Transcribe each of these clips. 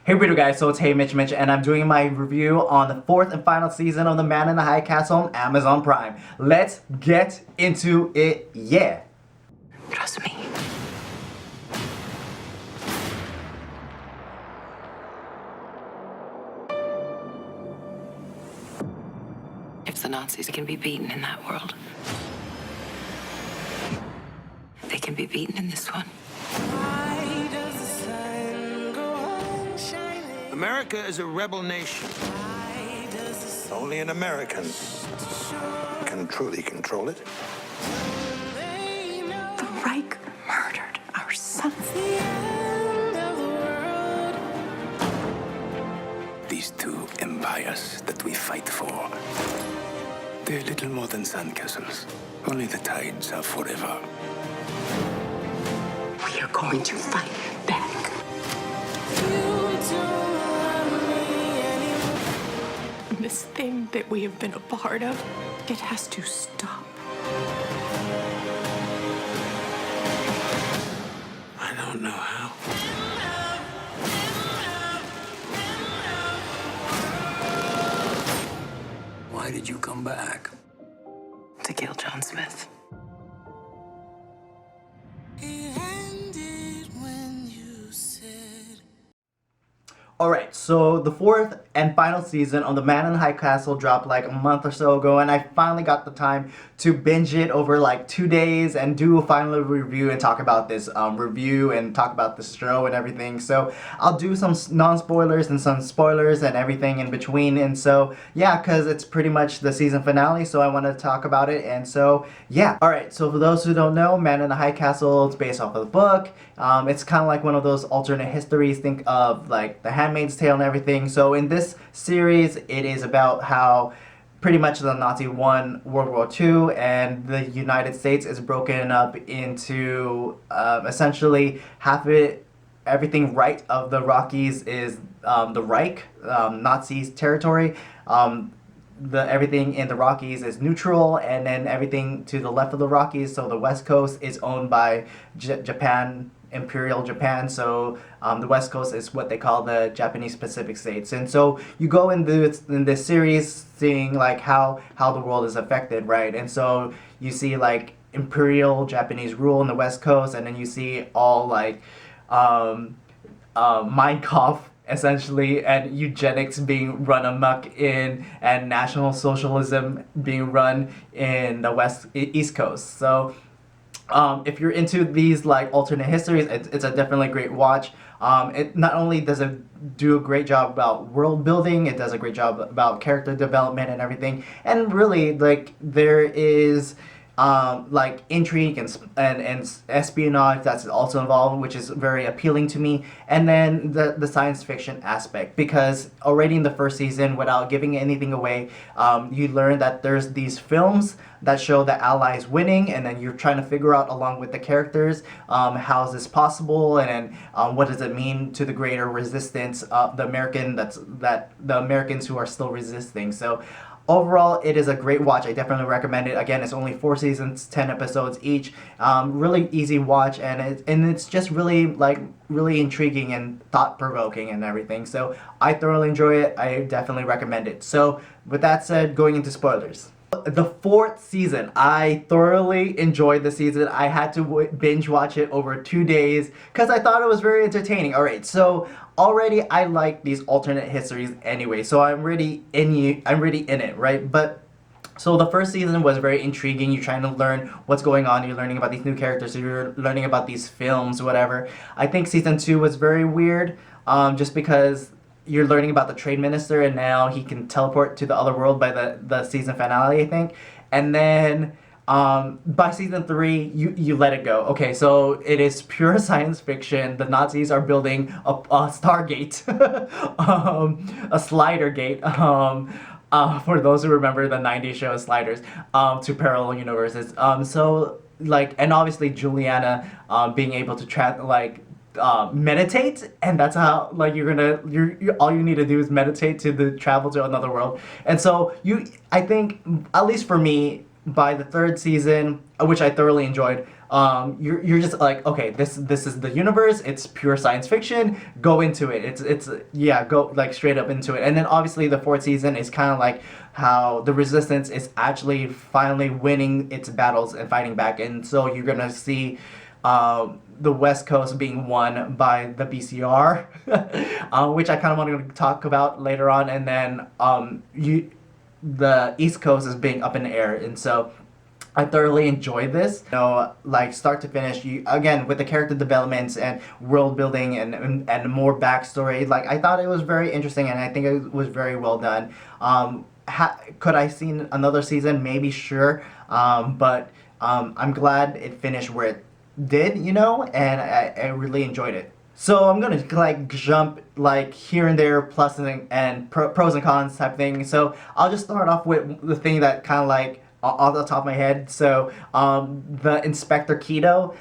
Hey Peter guys, so it's Hey Mitch, and I'm doing my review on the fourth and final season of The Man in the High Castle on Amazon Prime. Let's get into it, yeah! Trust me. If the Nazis can be beaten in that world, they can be beaten in this one. America is a rebel nation. Only an American can truly control it. The Reich murdered our sons. These two empires that we fight for, they're little more than sandcastles. Only the tides are forever. We are going to fight back. This thing that we have been a part of, it has to stop. I don't know how. Why did you come back? To kill John Smith. Alright, so the fourth and final season of The Man in the High Castle dropped like a month or so ago, and I finally got the time to binge it over like 2 days and do a final review and talk about this review and talk about the show and everything. So I'll do some non-spoilers and some spoilers and everything in between, and so yeah, because it's pretty much the season finale, so I want to talk about it, and so yeah. Alright, so for those who don't know, Man in the High Castle, it's based off of the book. It's kind of like one of those alternate histories, think of like The Handmaid's Tale and everything. So in this series, it is about how pretty much the Nazi won World War II, and the United States is broken up into essentially half of it, everything right of the Rockies is the Reich, Nazi territory. Everything in the Rockies is neutral, and then everything to the left of the Rockies, so the West Coast, is owned by Japan, Imperial Japan. So the West Coast is what they call the Japanese Pacific States. And so you go in this series seeing like how the world is affected, right? And so you see like Imperial Japanese rule in the West Coast, and then you see all like Mein Kampf essentially, and eugenics being run amok in, and National Socialism being run in the East Coast. So if you're into these like alternate histories, it's a definitely great watch. It not only does it do a great job about world building, it does a great job about character development and everything, and really like there is like intrigue and espionage that's also involved, which is very appealing to me. And then the science fiction aspect, because already in the first season, without giving anything away, you learn that there's these films that show the Allies winning, and then you're trying to figure out along with the characters how is this possible, and then what does it mean to the greater resistance of the Americans who are still resisting. So overall, it is a great watch. I definitely recommend it. Again, it's only 4 seasons, 10 episodes each. Really easy watch, and it's just really intriguing and thought-provoking and everything. So I thoroughly enjoy it. I definitely recommend it. So with that said, going into spoilers. The fourth season, I thoroughly enjoyed the season. I had to binge watch it over 2 days because I thought it was very entertaining. Alright, so already I like these alternate histories anyway, so I'm really in it, right? But so the first season was very intriguing. You're trying to learn what's going on. You're learning about these new characters. You're learning about these films, whatever. I think season 2 was very weird, just because you're learning about the trade minister, and now he can teleport to the other world by the season finale, I think. And then by season 3, you let it go. Okay, so it is pure science fiction. The Nazis are building a Stargate, a slider gate, for those who remember the 90s show Sliders, to parallel universes. So like, and obviously Juliana being able to meditate, and that's how like you're all you need to do is meditate to travel to another world. And so I think, at least for me, by the third season, which I thoroughly enjoyed, you're just like, okay, this is the universe. It's pure science fiction. Go into it. It's yeah, go like straight up into it. And then obviously the fourth season is kind of like how the resistance is actually finally winning its battles and fighting back, and so you're gonna see the West Coast being won by the BCR, which I kind of want to talk about later on, and then the East Coast is being up in the air, and so I thoroughly enjoyed this. You know, like start to finish, you again with the character developments and world building and more backstory. Like I thought it was very interesting, and I think it was very well done. Could I seen another season? Maybe, sure, but I'm glad it finished where it did, you know, and I really enjoyed it. So I'm gonna like jump like here and there, plus and pros and cons type thing. So I'll just start off with the thing that kind of like off the top of my head. So the Inspector Kido.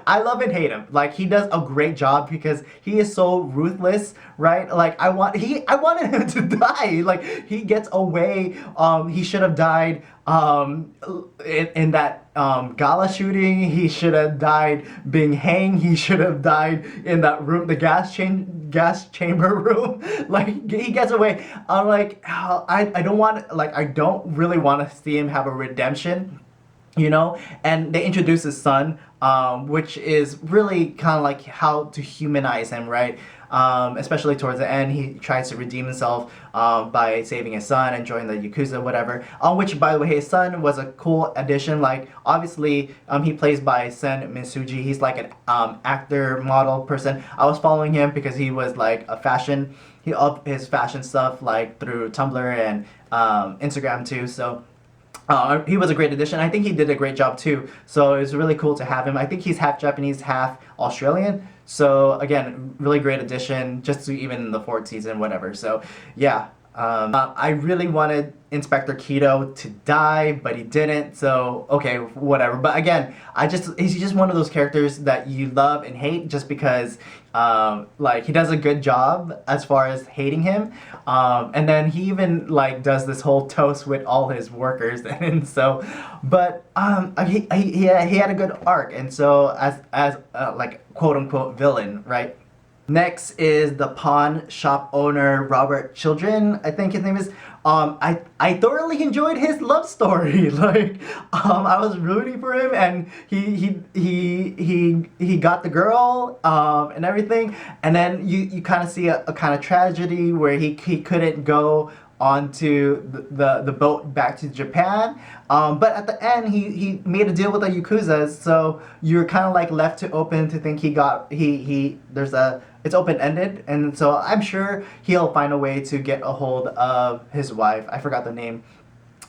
I love and hate him. Like he does a great job because he is so ruthless, right? Like I wanted him to die. Like he gets away. He should have died in that gala shooting. He should have died being hanged. He should have died in that room, the gas chamber room. Like he gets away. I'm like, I don't really want to see him have a redemption, you know. And they introduce his son, which is really kind of like how to humanize him, right? Especially towards the end, he tries to redeem himself by saving his son and joining the Yakuza, whatever. Which, by the way, his son was a cool addition. Like, obviously, he plays by Sen Misuji. He's like an actor, model person. I was following him because he was like a fashion, he upped his fashion stuff like through Tumblr and Instagram too. So he was a great addition. I think he did a great job too. So it was really cool to have him. I think he's half Japanese, half Australian. So again, really great addition, just to even the fourth season, whatever. So yeah, I really wanted Inspector Kido to die, but he didn't. So okay, whatever. But again, he's just one of those characters that you love and hate just because like he does a good job as far as hating him. And then he even like does this whole toast with all his workers, and so, but he had a good arc, and so as like quote unquote villain, right? Next is the pawn shop owner, Robert Children, I think his name is. I thoroughly enjoyed his love story. Like, I was rooting for him, and he got the girl, and everything. And then you kind of see a kind of tragedy where he couldn't go onto the boat back to Japan. But at the end, he made a deal with the Yakuza, so you're kind of like left to open to think it's open-ended, and so I'm sure he'll find a way to get a hold of his wife. I forgot the name.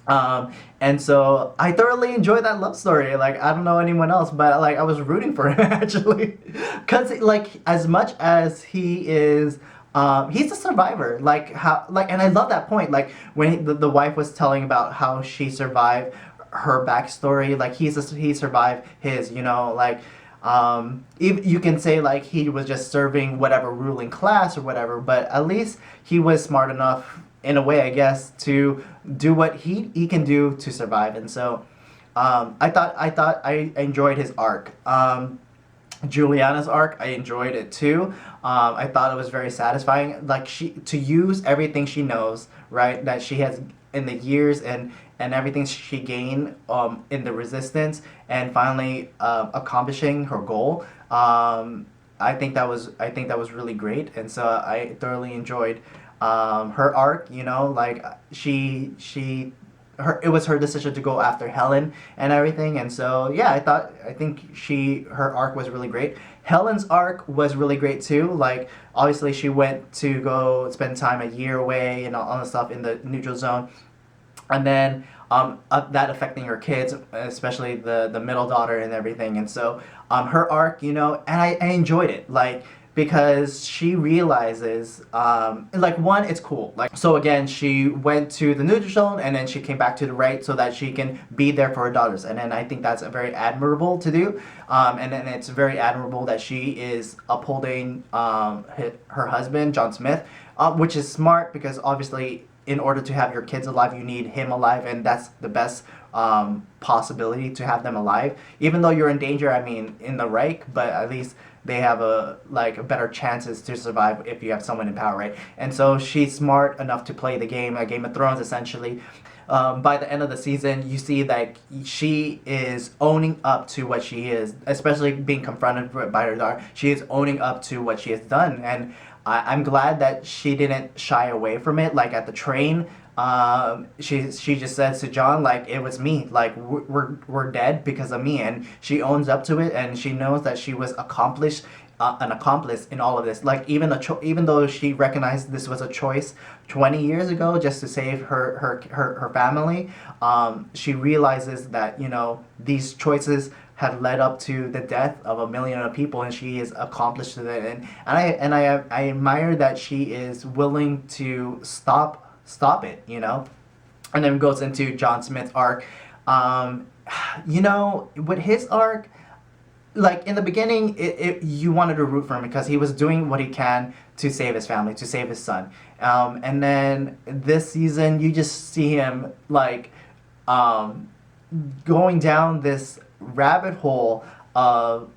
And so I thoroughly enjoyed that love story. Like, I don't know anyone else, but like I was rooting for him actually, because like as much as he is, he's a survivor. Like how, like, and I love that point. Like when the wife was telling about how she survived her backstory. Like he survived his, you know, like. If you can say like he was just serving whatever ruling class or whatever, but at least he was smart enough in a way, I guess, to do what he can do to survive. And so I thought I enjoyed his arc. Juliana's arc, I enjoyed it too. I thought it was very satisfying. Like to use everything she knows, right, that she has in the years and everything she gained in the resistance, and finally accomplishing her goal. I think that was really great, and so I thoroughly enjoyed her arc. You know, like it was her decision to go after Helen and everything, and so yeah, I think her arc was really great. Helen's arc was really great too. Like obviously she went to go spend time a year away and all the stuff in the neutral zone, and then that affecting her kids, especially the middle daughter and everything. And so her arc, you know, and I enjoyed it, like because she realizes like one, it's cool, like so again she went to the neutral zone and then she came back to the right so that she can be there for her daughters, and then I think that's very admirable to do, and then it's very admirable that she is upholding her husband John Smith, which is smart because obviously in order to have your kids alive, you need him alive, and that's the best possibility to have them alive. Even though you're in danger, I mean, in the Reich, but at least they have a better chances to survive if you have someone in power, right? And so she's smart enough to play the game, a Game of Thrones essentially. By the end of the season, you see that she is owning up to what she is, especially being confronted by her daughter. She is owning up to what she has done, and I'm glad that she didn't shy away from it. Like at the train, she just says to John, like, it was me, like we're dead because of me, and she owns up to it, and she knows that she was an accomplice in all of this. Like even though she recognized this was a choice 20 years ago just to save her family, she realizes that, you know, these choices had led up to the death of 1 million of people, and she is accomplished it. And I admire that she is willing to stop it, you know. And then goes into John Smith's arc. You know, with his arc, like in the beginning, you wanted to root for him because he was doing what he can to save his family, to save his son. And then this season, you just see him like going down this rabbit hole of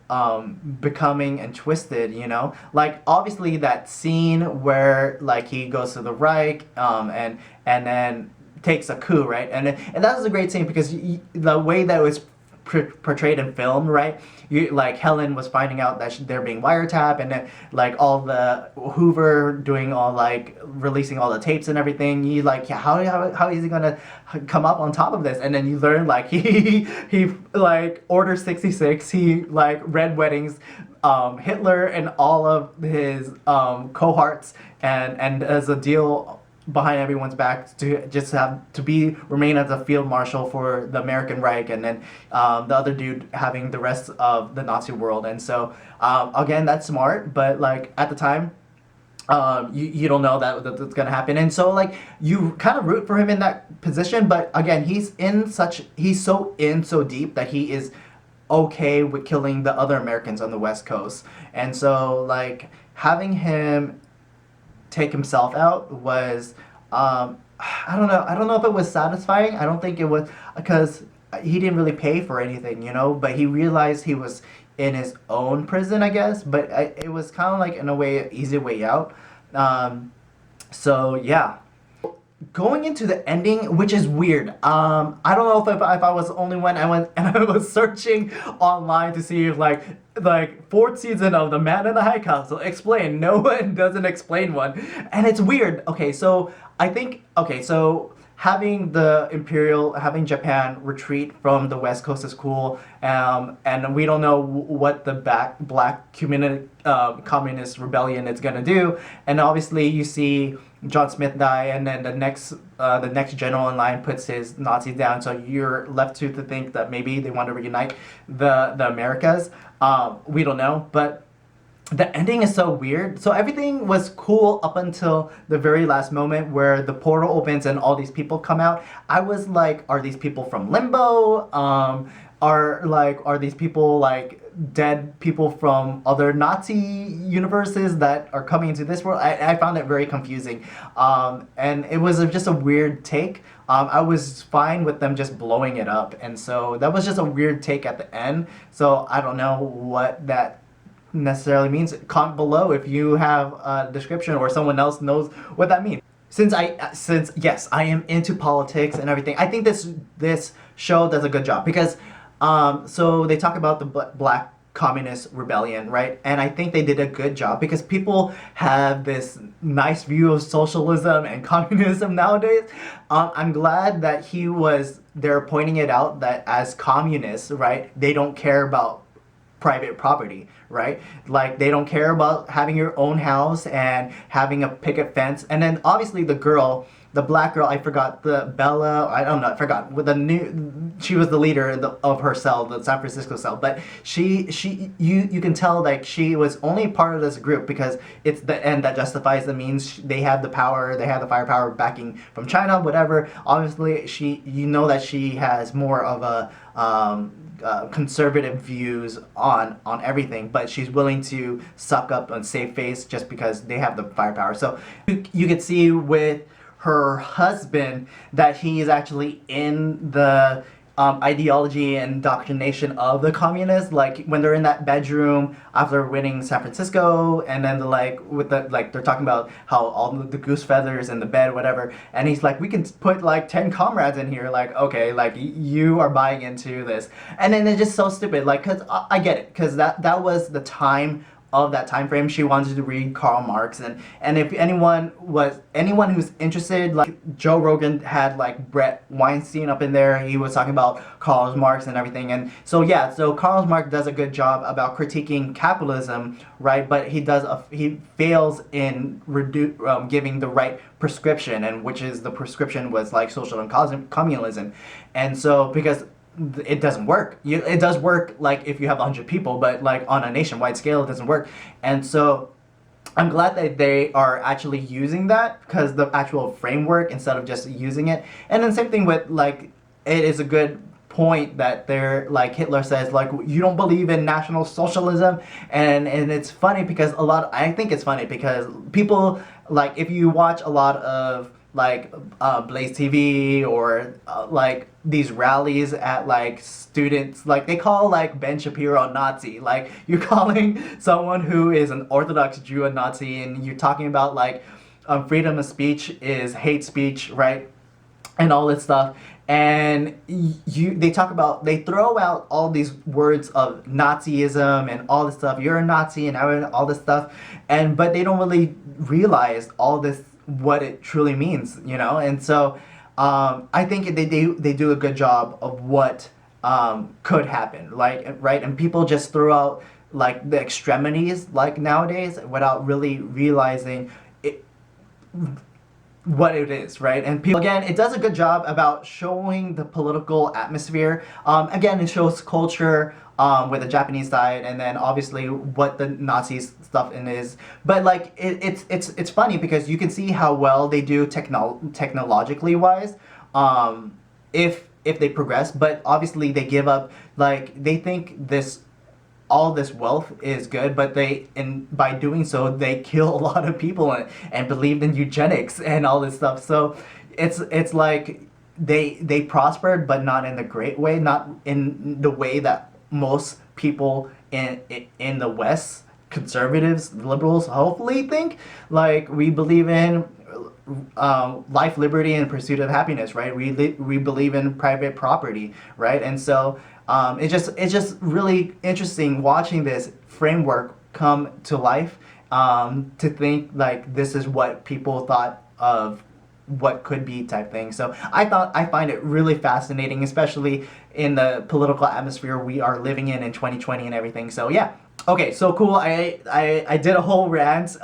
becoming and twisted, you know. Like obviously that scene where like he goes to the Reich and then takes a coup, right? And that was a great scene because the way that it was portrayed in film, right? Like Helen was finding out that they're being wiretapped, and then like all the Hoover doing all like releasing all the tapes and everything. You like, yeah, how is he gonna come up on top of this? And then you learn like he like Order 66. He like red weddings, Hitler and all of his cohorts, and as a deal behind everyone's back to just have to remain as a field marshal for the American Reich, and then the other dude having the rest of the Nazi world. And so again, that's smart, but like at the time you don't know that's gonna happen, and so like you kind of root for him in that position. But again, he's so deep that he is okay with killing the other Americans on the West Coast. And so like having him take himself out was I don't know if it was satisfying. I don't think it was, because he didn't really pay for anything, you know, but he realized he was in his own prison, I guess, but it was kind of like in a way an easy way out. So yeah, going into the ending, which is weird. I don't know if I was the only one. I went and I was searching online to see if like fourth season of The Man in the High Castle explain. No one doesn't explain one, and it's weird. Okay, so I think having Japan retreat from the West Coast is cool, and we don't know what the black communist rebellion is gonna do. And obviously you see John Smith die, and then the next general in line puts his Nazis down. So you're left to think that maybe they want to reunite the Americas. We don't know, but the ending is so weird. So everything was cool up until the very last moment where the portal opens and all these people come out. I was like, are these people from Limbo? Are these people like dead people from other Nazi universes that are coming into this world? I found it very confusing. And it was just a weird take. I was fine with them just blowing it up. And so that was just a weird take at the end. So I don't know what that necessarily means. Comment below if you have a description or someone else knows what that means. Since yes, I am into politics and everything, I think this show does a good job because so they talk about the black communist rebellion, right? And I think they did a good job because people have this nice view of socialism and communism nowadays. I'm glad that they're pointing it out that as communists, right, they don't care about private property, right? Like they don't care about having your own house and having a picket fence. And then obviously the black girl, I forgot, the Bella, I don't know, I forgot. She was the leader of her cell, the San Francisco cell. But you can tell like she was only part of this group because it's the end that justifies the means. They have the power, they have the firepower backing from China, whatever. Obviously, you know that she has more of a conservative views on everything, but she's willing to suck up and save face just because they have the firepower. So you could see with her husband that he is actually in the ideology and indoctrination of the communists. Like when they're in that bedroom after winning San Francisco, and then they're talking about how all the goose feathers in the bed, whatever. And he's like, we can put like 10 comrades in here. Like, okay, like you are buying into this, and then it's just so stupid. Like, cause I get it, cause that was the time of that time frame. She wanted to read Karl Marx, and if anyone who's interested, like Joe Rogan had like Brett Weinstein up in there. He was talking about Karl Marx and everything, and so yeah, so Karl Marx does a good job about critiquing capitalism, right? But he fails in giving the right prescription, and which is the prescription was like social and communism, and so because it doesn't work. It does work like if you have 100 people, but like on a nationwide scale, it doesn't work. And so I'm glad that they are actually using that, because the actual framework instead of just using it. And then same thing with like, it is a good point that they're like, Hitler says like, you don't believe in National Socialism, and it's funny because I think it's funny because people, like if you watch a lot of like Blaze TV or like these rallies at like students, like they call like Ben Shapiro a Nazi. Like you're calling someone who is an Orthodox Jew a Nazi, and you're talking about like freedom of speech is hate speech, right? And all this stuff. And they throw out all these words of Nazism and all this stuff. You're a Nazi and all this stuff, but they don't really realize all this, what it truly means, you know. And so I think they do a good job of what could happen, like, right? And people just throw out like the extremities like nowadays without really realizing it, what it is, right? And people, again, it does a good job about showing the political atmosphere. Again, it shows culture with the Japanese side, and then obviously what the Nazi stuff in is. But like it's funny because you can see how well they do technologically wise, if they progress. But obviously they give up. Like they think all this wealth is good, but by doing so they kill a lot of people and believed in eugenics and all this stuff. So it's like they prospered, but not in the great way, not in the way that most people in the West, conservatives, liberals, hopefully think. Like we believe in life, liberty, and pursuit of happiness, right? We believe in private property, right? And so it's just really interesting watching this framework come to life, to think like this is what people thought of what could be type thing. So I find it really fascinating, especially in the political atmosphere we are living in 2020 and everything. So yeah. Okay, so cool. I did a whole rant.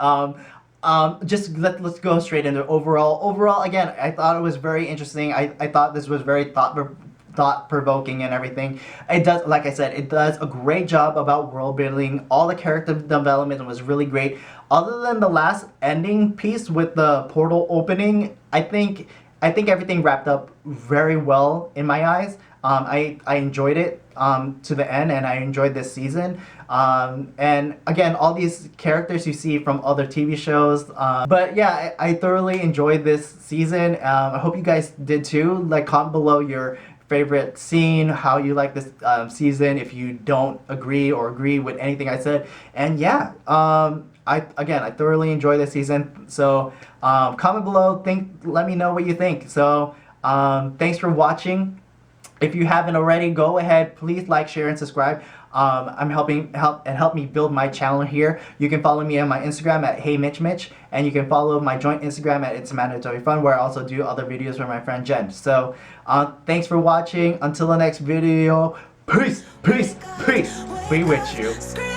Just let's go straight into overall. Again, I thought it was very interesting. I thought this was very thought-provoking and everything. It does, like I said, it does a great job about world building. All the character development was really great. Other than the last ending piece with the portal opening, I think everything wrapped up very well in my eyes. I enjoyed it to the end, and I enjoyed this season. And again, all these characters you see from other TV shows. But yeah, I thoroughly enjoyed this season. I hope you guys did too. Like, comment below your favorite scene, how you like this season, if you don't agree or agree with anything I said. And yeah, I thoroughly enjoy this season. So comment below, let me know what you think. So thanks for watching. If you haven't already, go ahead, please like, share, and subscribe. Help me build my channel here. You can follow me on my Instagram at HeyMitchMitch, and you can follow my joint Instagram at It's Mandatory Fun, where I also do other videos with my friend Jen. So thanks for watching. Until the next video, peace, peace, peace. Be with you.